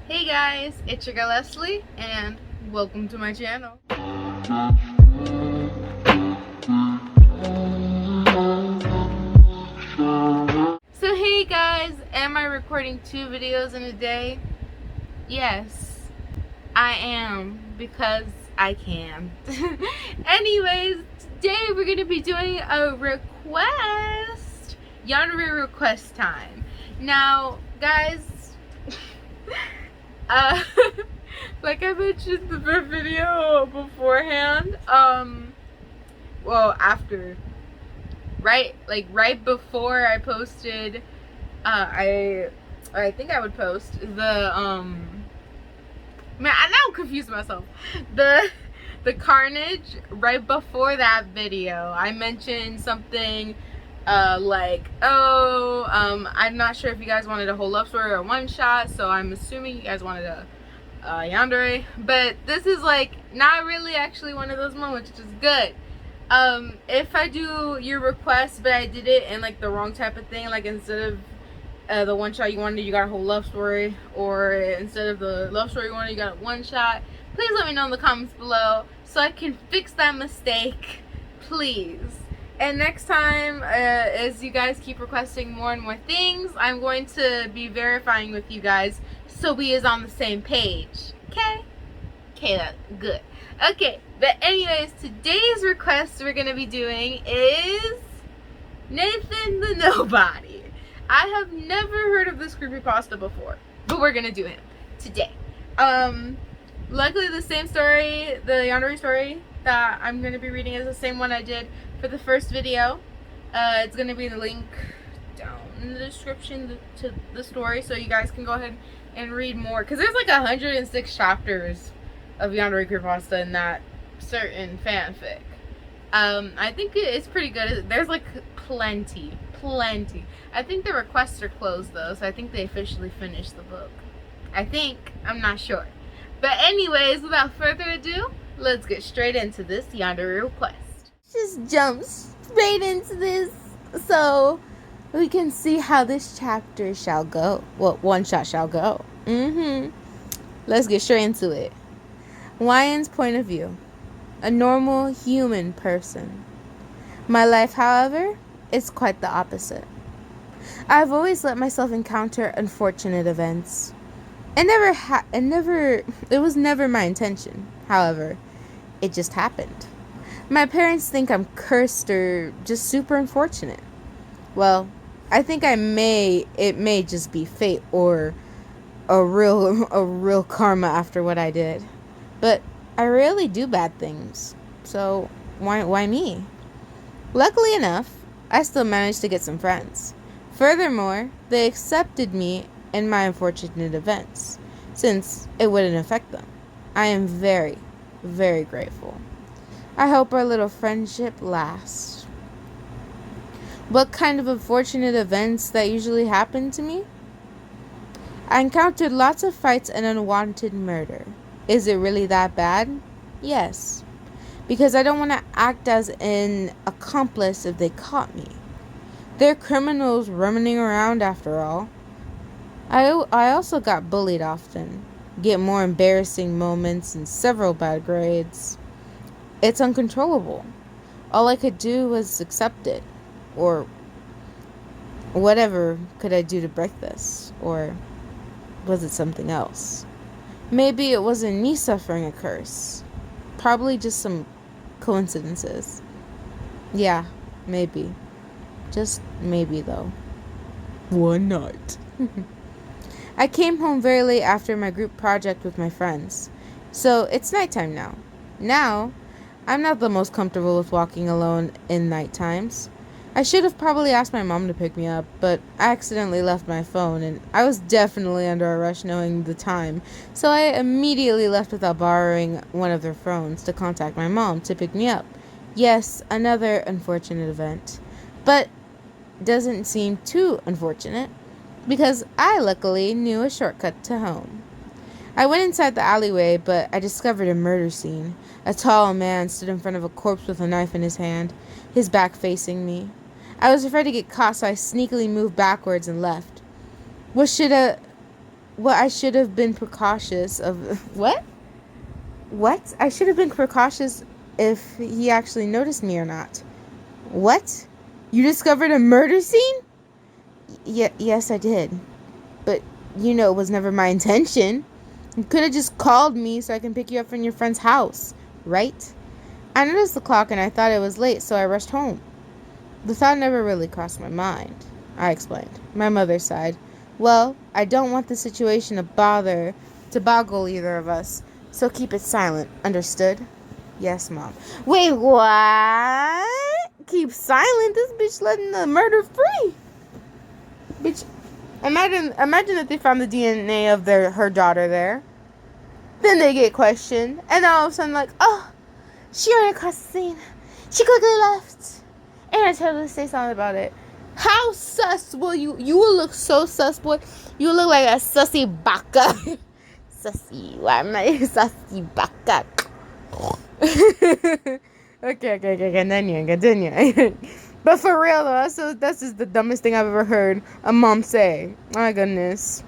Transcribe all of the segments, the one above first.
Hey guys, it's your girl Leslie, and welcome to my channel. So hey guys, am I recording 2 videos in a day? Yes, I am, because I can. Anyways, today we're going to be doing a request, yandere request time. Now, guys, like I mentioned in the video beforehand, well, after, right before I posted, I think I would post the, man, I now confused myself, the carnage. Right before that video, I mentioned something, like, I'm not sure if you guys wanted a whole love story or a one shot, so I'm assuming you guys wanted a yandere, but this is like not really actually one of those moments, which is good. If I do your request but I did it in like the wrong type of thing, like instead of the one shot you wanted, you got a whole love story, or instead of the love story you wanted, you got a one shot, please let me know in the comments below so I can fix that mistake, please. And next time, as you guys keep requesting more and more things, I'm going to be verifying with you guys so we is on the same page. Okay? Okay, that's good. Okay, but anyways, today's request we're going to be doing is Nathan the Nobody. I have never heard of this creepypasta before, but we're going to do him today. Luckily the same story, the yandere story that I'm going to be reading is the same one I did for the first video. It's going to be the link down in the description to the story, so you guys can go ahead and read more, because there's like 106 chapters of yandere creepypasta in that certain fanfic. I think it's pretty good. There's like plenty. I think the requests are closed though, so I think they officially finished the book. I'm not sure. But anyways, without further ado, let's get straight into this yandere request. Just jump straight into this so we can see how this chapter shall go. Well, one shot shall go. Let's get straight into it. Ryan's point of view. A normal human person. My life, however, is quite the opposite. I've always let myself encounter unfortunate events. It was never my intention. However, it just happened. My parents think I'm cursed or just super unfortunate. Well, I think it may just be fate or a real karma after what I did. But I rarely do bad things. So why me? Luckily enough, I still managed to get some friends. Furthermore, they accepted me in my unfortunate events, since it wouldn't affect them. I am very, very grateful. I hope our little friendship lasts. What kind of unfortunate events that usually happen to me? I encountered lots of fights and unwanted murder. Is it really that bad? Yes. Because I don't want to act as an accomplice if they caught me. They're criminals roaming around after all. I also got bullied often, get more embarrassing moments, and several bad grades. It's uncontrollable. All I could do was accept it. Or whatever could I do to break this? Or was it something else? Maybe it wasn't me suffering a curse. Probably just some coincidences. Yeah, maybe. Just maybe though. One night. I came home very late after my group project with my friends. So it's nighttime now. Now, I'm not the most comfortable with walking alone in night times. I should have probably asked my mom to pick me up, but I accidentally left my phone, and I was definitely under a rush knowing the time, so I immediately left without borrowing one of their phones to contact my mom to pick me up. Yes, another unfortunate event, but doesn't seem too unfortunate, because I luckily knew a shortcut to home. I went inside the alleyway, but I discovered a murder scene. A tall man stood in front of a corpse with a knife in his hand, his back facing me. I was afraid to get caught, so I sneakily moved backwards and left. What should Well, I should have been precautious of... What? What? I should have been precautious if he actually noticed me or not. What? You discovered a murder scene? Yes, I did. But, it was never my intention. You could have just called me so I can pick you up from your friend's house, right? I noticed the clock and I thought it was late, so I rushed home. The thought never really crossed my mind, I explained. My mother sighed. Well, I don't want the situation to boggle either of us, so keep it silent, understood? Yes, Mom. Wait, what? Keep silent? This bitch letting the murder free. Bitch, imagine that they found the DNA of her daughter there. Then they get questioned, and all of a sudden, like, oh, she ran across the scene. She quickly left. And I told her to say something about it. How sus will you? You will look so sus, boy. You look like a sussy baka. Sussy. Why am I sussy baka? Okay. Continue. But for real though, this is the dumbest thing I've ever heard a mom say. Oh my goodness.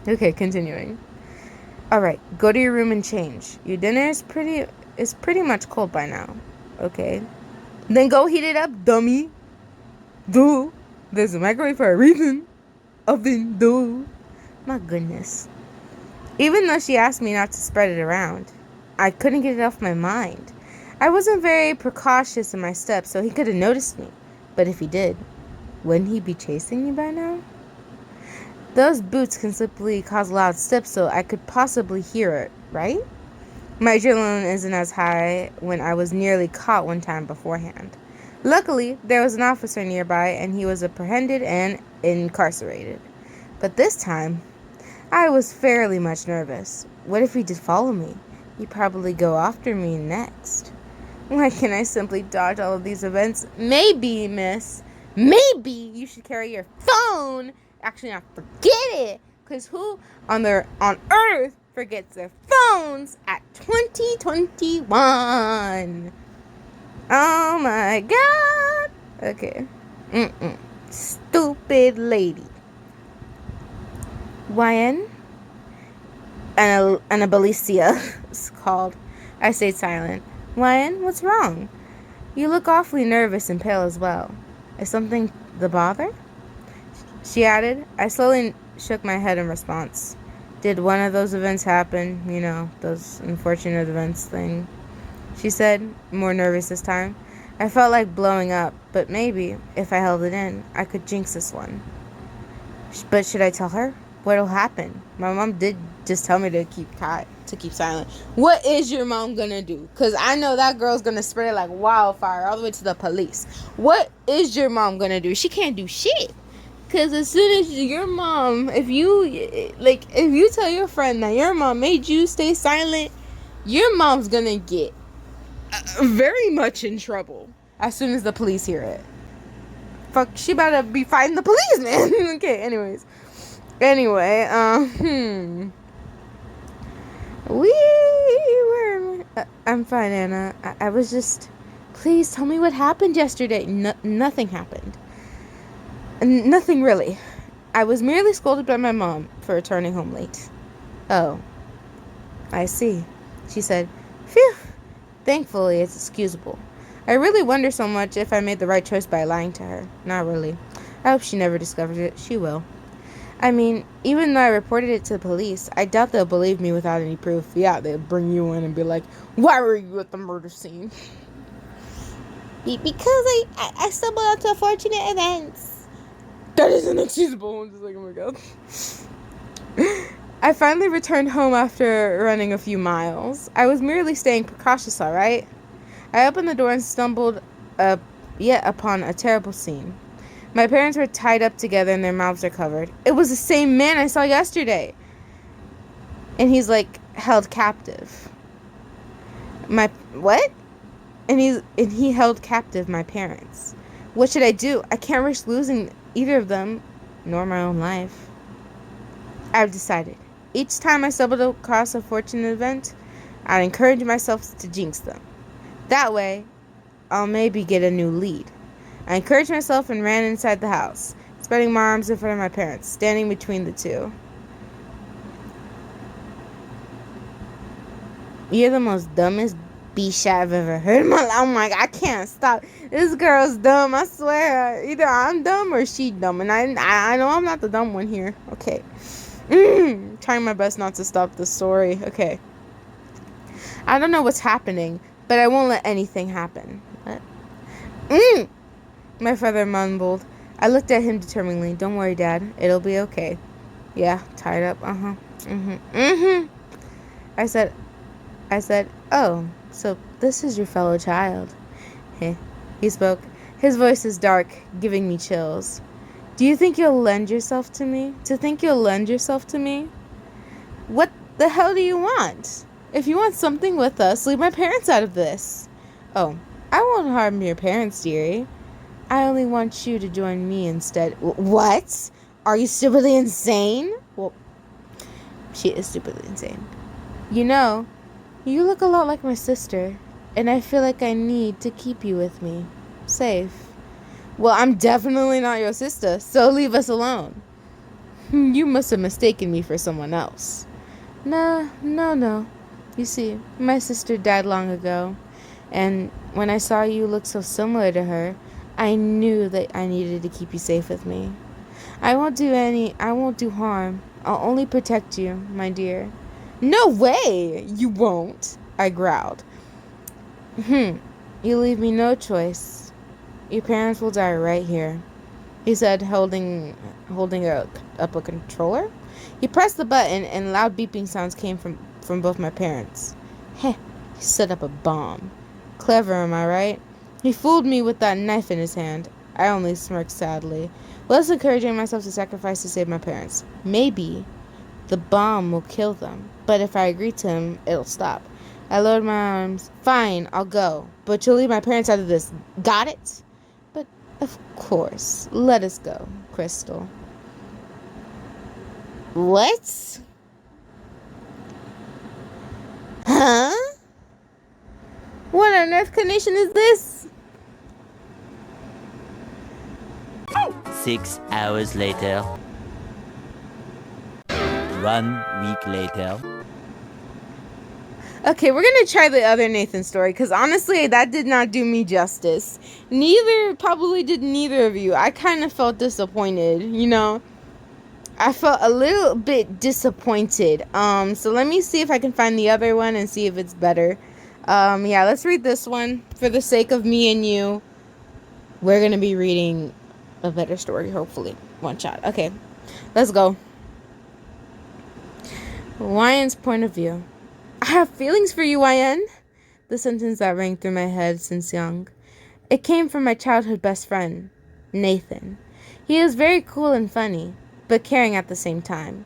Okay, continuing. Alright, go to your room and change. Your dinner is pretty much cold by now. Okay. Then go heat it up, dummy. Do. There's a microwave for a reason. Oven, do. My goodness. Even though she asked me not to spread it around, I couldn't get it off my mind. I wasn't very precautious in my steps, so he could have noticed me. But if he did, wouldn't he be chasing me by now? Those boots can simply cause loud steps, so I could possibly hear it, right? My adrenaline isn't as high when I was nearly caught one time beforehand. Luckily, there was an officer nearby, and he was apprehended and incarcerated. But this time, I was fairly much nervous. What if he did follow me? He'd probably go after me next. Why can't I simply dodge all of these events? Maybe, miss. Maybe you should carry your phone. Actually, not forget it. Because who on earth forgets their phones at 2021? Oh my God. Okay. Stupid lady. YN? Annabelicia is called. I stayed silent. YN, what's wrong? You look awfully nervous and pale as well. Is something the bother? She added. I slowly shook my head in response. Did one of those events happen? Those unfortunate events thing. She said, more nervous this time. I felt like blowing up, but maybe, if I held it in, I could jinx this one. But should I tell her? What'll happen? My mom did just tell me to keep silent. What is your mom gonna do? Because I know that girl's gonna spread it like wildfire all the way to the police. What is your mom gonna do? She can't do shit. Because as soon as your mom, if you tell your friend that your mom made you stay silent, your mom's gonna get very much in trouble as soon as the police hear it. Fuck, she better be fighting the police, man. Okay, anyway, I'm fine, Anna. I was just, please tell me what happened yesterday. Nothing happened. Nothing really. I was merely scolded by my mom for returning home late. Oh, I see, she said. Phew. Thankfully, it's excusable. I really wonder so much if I made the right choice by lying to her. Not really. I hope she never discovers it. She will. I mean, even though I reported it to the police, I doubt they'll believe me without any proof. Yeah, they'll bring you in and be like, why were you at the murder scene? Because I stumbled onto unfortunate events. That is inexcusable. I'm just like, oh my God. I finally returned home after running a few miles. I was merely staying precautious, all right? I opened the door and stumbled yet upon a terrible scene. My parents were tied up together and their mouths are covered. It was the same man I saw yesterday. And he's held captive. What? And he held captive my parents. What should I do? I can't risk losing either of them, nor my own life. I've decided. Each time I stumbled across a fortunate event, I'd encourage myself to jinx them. That way, I'll maybe get a new lead. I encouraged myself and ran inside the house, spreading my arms in front of my parents, standing between the two. You're the most dumbest bitch I've ever heard in my life. Oh my God, I can't stop. This girl's dumb, I swear. Either I'm dumb or she dumb. And I know I'm not the dumb one here. Okay. Trying my best not to stop the story. Okay. I don't know what's happening, but I won't let anything happen. What? My father mumbled. I looked at him determinedly. Don't worry, Dad. It'll be okay. Yeah, tied up. I said, oh, so this is your fellow child. He spoke. His voice is dark, giving me chills. Do you think you'll lend yourself to me? What the hell do you want? If you want something with us, leave my parents out of this. Oh, I won't harm your parents, dearie. I only want you to join me instead. What? Are you stupidly insane? Well, she is stupidly insane. You know, you look a lot like my sister, and I feel like I need to keep you with me. Safe. Well, I'm definitely not your sister, so leave us alone. You must have mistaken me for someone else. No. You see, my sister died long ago, and when I saw you look so similar to her, I knew that I needed to keep you safe with me. I won't do harm. I'll only protect you, my dear. No way! You won't, I growled. You leave me no choice. Your parents will die right here, he said, holding up a controller. He pressed the button, and loud beeping sounds came from both my parents. He set up a bomb. Clever, am I right? He fooled me with that knife in his hand. I only smirked sadly, less encouraging myself to sacrifice to save my parents. Maybe the bomb will kill them, but if I agree to him, it'll stop. I lowered my arms. Fine, I'll go, but you'll leave my parents out of this. Got it? But of course. Let us go, Crystal. What? Huh? What on earth condition is this? 6 hours later. 1 week later. Okay, we're gonna try the other Nathan story, because honestly, that did not do me justice. Probably did neither of you. I kind of felt disappointed, you know? I felt a little bit disappointed. So let me see if I can find the other one and see if it's better. Yeah, let's read this one. For the sake of me and you, we're gonna be reading a better story, hopefully. One shot. Okay, let's go. Ryan's point of view. I have feelings for you, Ryan. The sentence that rang through my head since young. It came from my childhood best friend, Nathan. He was very cool and funny, but caring at the same time.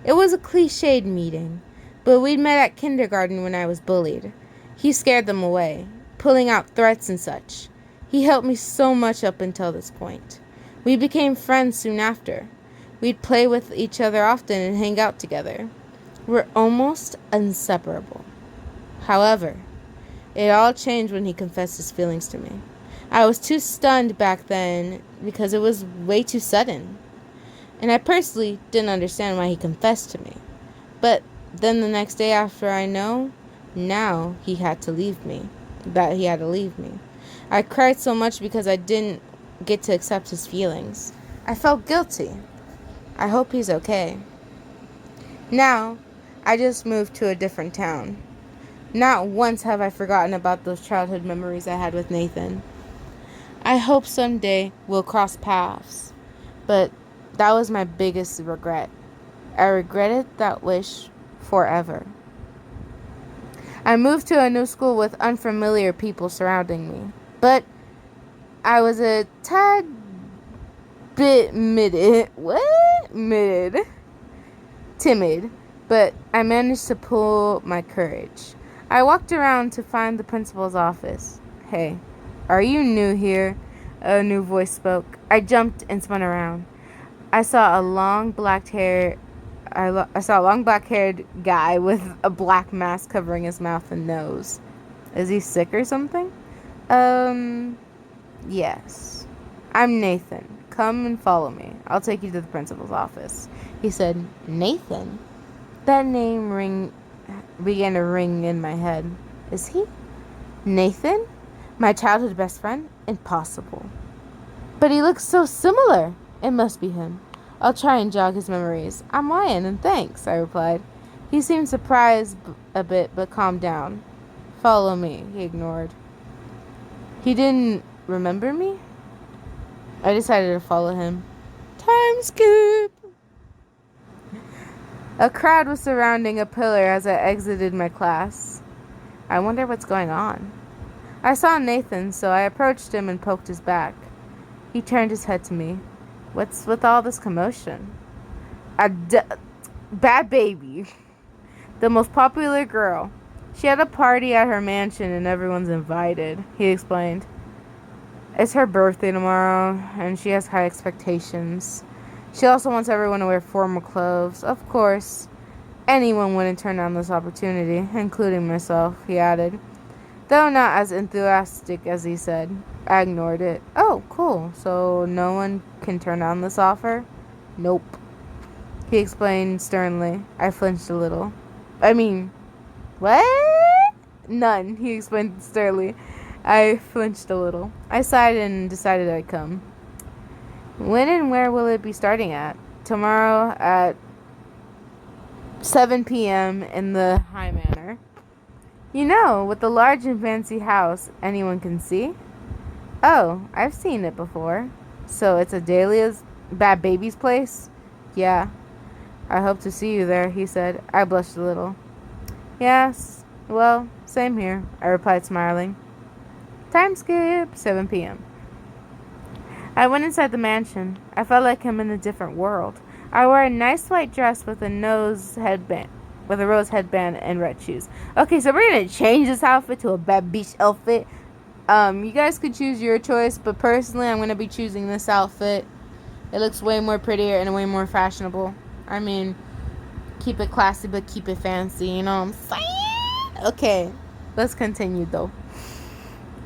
It was a cliched meeting, but we'd met at kindergarten when I was bullied. He scared them away, pulling out threats and such. He helped me so much up until this point. We became friends soon after. We'd play with each other often and hang out together. We're almost inseparable. However, it all changed when he confessed his feelings to me. I was too stunned back then because it was way too sudden. And I personally didn't understand why he confessed to me. But then the next day after now he had to leave me. I cried so much because I didn't get to accept his feelings. I felt guilty. I hope he's okay. Now, I just moved to a different town. Not once have I forgotten about those childhood memories I had with Nathan. I hope someday we'll cross paths. But that was my biggest regret. I regretted that wish forever. I moved to a new school with unfamiliar people surrounding me. But I was a tad bit timid, but I managed to pull my courage. I walked around to find the principal's office. Hey, are you new here? A new voice spoke. I jumped and spun around. I saw a long black-haired guy with a black mask covering his mouth and nose. Is he sick or something? Yes. I'm Nathan. Come and follow me. I'll take you to the principal's office. He said, Nathan? That name began to ring in my head. Is he Nathan? My childhood best friend? Impossible. But he looks so similar. It must be him. I'll try and jog his memories. I'm Ryan, and thanks, I replied. He seemed surprised a bit, but calmed down. Follow me, he ignored. He didn't remember me? I decided to follow him. Time skip! A crowd was surrounding a pillar as I exited my class. I wonder what's going on. I saw Nathan, so I approached him and poked his back. He turned his head to me. What's with all this commotion? Bad baby. The most popular girl. She had a party at her mansion and everyone's invited, he explained. It's her birthday tomorrow, and she has high expectations. She also wants everyone to wear formal clothes. Of course, anyone wouldn't turn down this opportunity, including myself, he added. Though not as enthusiastic as he said. I ignored it. Oh, cool. So no one can turn down this offer? Nope. He explained sternly. I flinched a little. I mean, what? None, he explained sternly. I flinched a little. I sighed and decided I'd come. When and where will it be starting at? Tomorrow at 7 p.m. in the High Manor. You know, with the large and fancy house anyone can see? Oh, I've seen it before. So it's Adelia's bad baby's place? Yeah. I hope to see you there, he said. I blushed a little. Yes, well, same here, I replied, smiling. Time skip, 7 p.m. I went inside the mansion. I felt like I'm in a different world. I wore a nice white dress with a rose headband and red shoes. Okay, so we're gonna change this outfit to a bad beach outfit. You guys could choose your choice, but personally, I'm gonna be choosing this outfit. It looks way more prettier and way more fashionable. I mean, keep it classy, but keep it fancy, you know what I'm saying? Okay, let's continue though.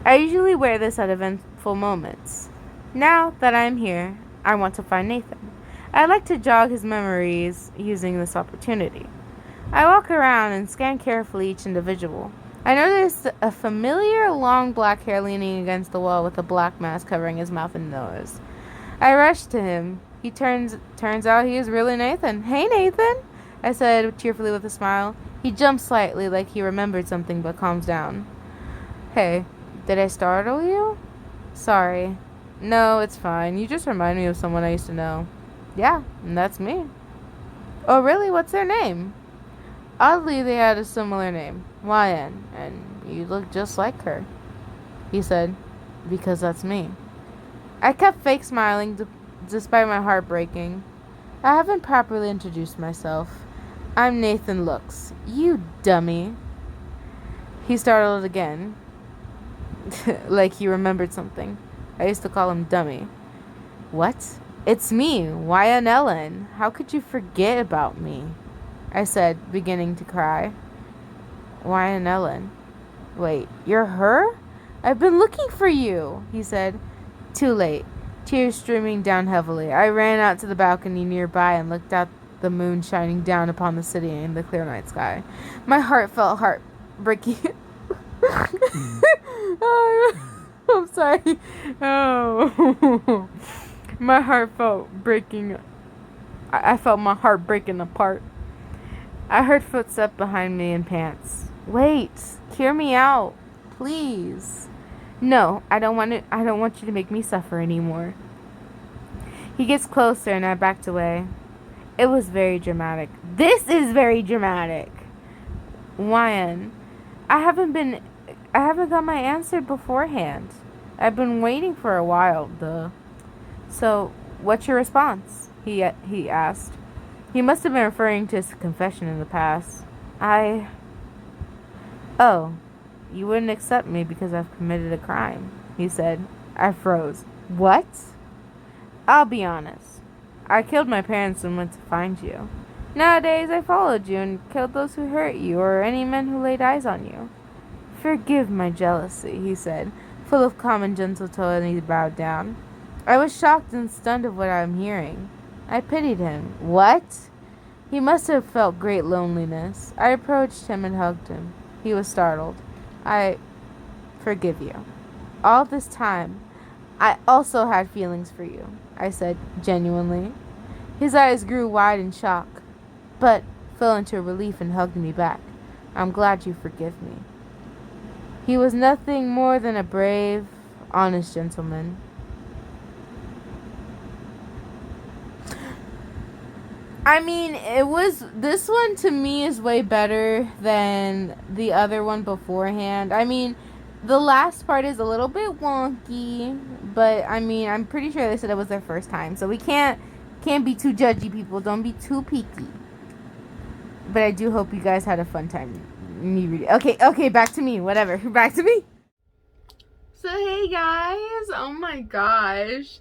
I usually wear this at eventful moments. Now that I'm here, I want to find Nathan. I'd like to jog his memories using this opportunity. I walk around and scan carefully each individual. I noticed a familiar long black hair leaning against the wall with a black mask covering his mouth and nose. I rush to him. He turns out he is really Nathan. Hey, Nathan, I said cheerfully with a smile. He jumps slightly like he remembered something but calms down. Hey, did I startle you? Sorry. No, it's fine. You just remind me of someone I used to know. Yeah, and that's me. Oh, really? What's their name? Oddly, they had a similar name, YN, and you look just like her, he said, because that's me. I kept fake smiling despite my heart breaking. I haven't properly introduced myself. I'm Nathan Looks. You dummy. He startled again, like he remembered something. I used to call him Dummy. What? It's me, YN Ellen. How could you forget about me? I said, beginning to cry. YN Ellen. Wait, you're her? I've been looking for you, he said. Too late. Tears streaming down heavily. I ran out to the balcony nearby and looked out the moon shining down upon the city in the clear night sky. My heart felt heartbreaking. I'm sorry. Oh. My heart felt breaking. I felt my heart breaking apart. I heard footsteps behind me in pants. Wait, hear me out, please. No, I don't want you to make me suffer anymore. He gets closer and I backed away. It was very dramatic. This is very dramatic. YN, I haven't got my answer beforehand. I've been waiting for a while, though. So, what's your response? He asked. He must have been referring to his confession in the past. Oh, you wouldn't accept me because I've committed a crime, he said. I froze. What? I'll be honest. I killed my parents and went to find you. Nowadays, I followed you and killed those who hurt you or any men who laid eyes on you. Forgive my jealousy, he said, full of calm and gentle tone, and he bowed down. I was shocked and stunned at what I'm hearing. I pitied him. What? He must have felt great loneliness. I approached him and hugged him. He was startled. I forgive you. All this time, I also had feelings for you, I said genuinely. His eyes grew wide in shock, but fell into relief and hugged me back. I'm glad you forgive me. He was nothing more than a brave, honest gentleman. I mean, this one to me is way better than the other one beforehand. I mean, the last part is a little bit wonky, but I mean, I'm pretty sure they said it was their first time, so we can't be too judgy, people. Don't be too picky. But I do hope you guys had a fun time. Me reading. Okay, back to me. Whatever, back to me. So hey guys, oh my gosh.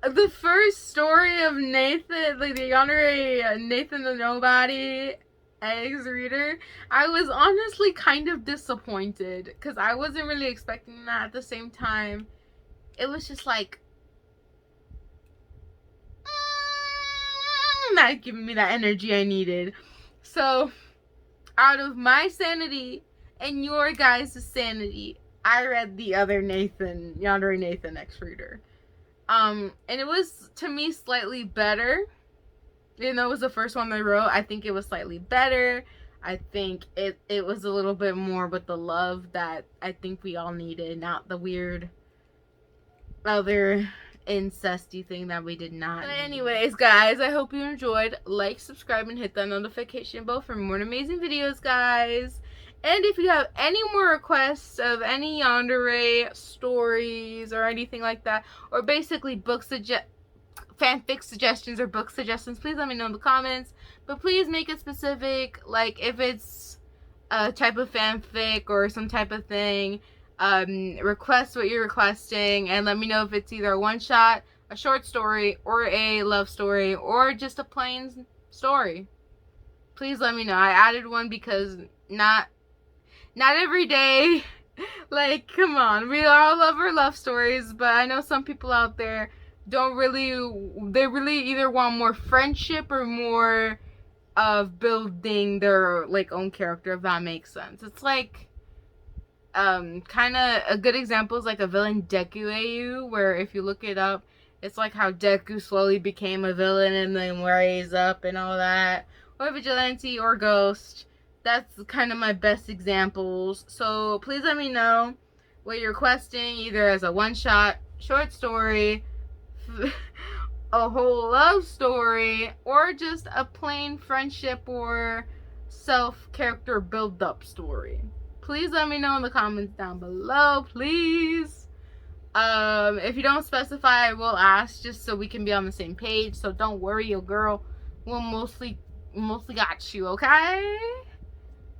The first story of Nathan, like the yandere Nathan the Nobody eggs reader, I was honestly kind of disappointed because I wasn't really expecting that. At the same time, it was just like not giving me that energy I needed. So out of my sanity and your guys' sanity, I read the other Nathan, yandere Nathan X reader. And it was, to me, slightly better. Even though it was the first one they wrote, I think it was slightly better. I think it was a little bit more with the love that I think we all needed, not the weird other incesty thing that we did not. But anyways, guys, I hope you enjoyed. Like, subscribe, and hit that notification bell for more amazing videos, guys. And if you have any more requests of any yandere stories or anything like that, or basically fanfic suggestions or book suggestions, please let me know in the comments. But please make it specific, like if it's a type of fanfic or some type of thing. Request what you're requesting and let me know if it's either a one-shot, a short story, or a love story, or just a plain story. Please let me know. I added one because not every day. Like, come on, we all love our love stories, but I know some people out there they really either want more friendship or more of building their like own character, if that makes sense. It's like kind of a good example is like a villain Deku AU, where if you look it up, it's like how Deku slowly became a villain and then raised up and all that, or vigilante or ghost. That's kind of my best examples. So please let me know what you're requesting, either as a one-shot, short story, a whole love story, or just a plain friendship or self-character build-up story. Please let me know in the comments down below, please. If you don't specify, I will ask just so we can be on the same page. So don't worry, your girl will mostly got you, okay?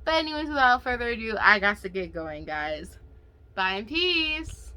But anyways, without further ado, I got to get going, guys. Bye and peace.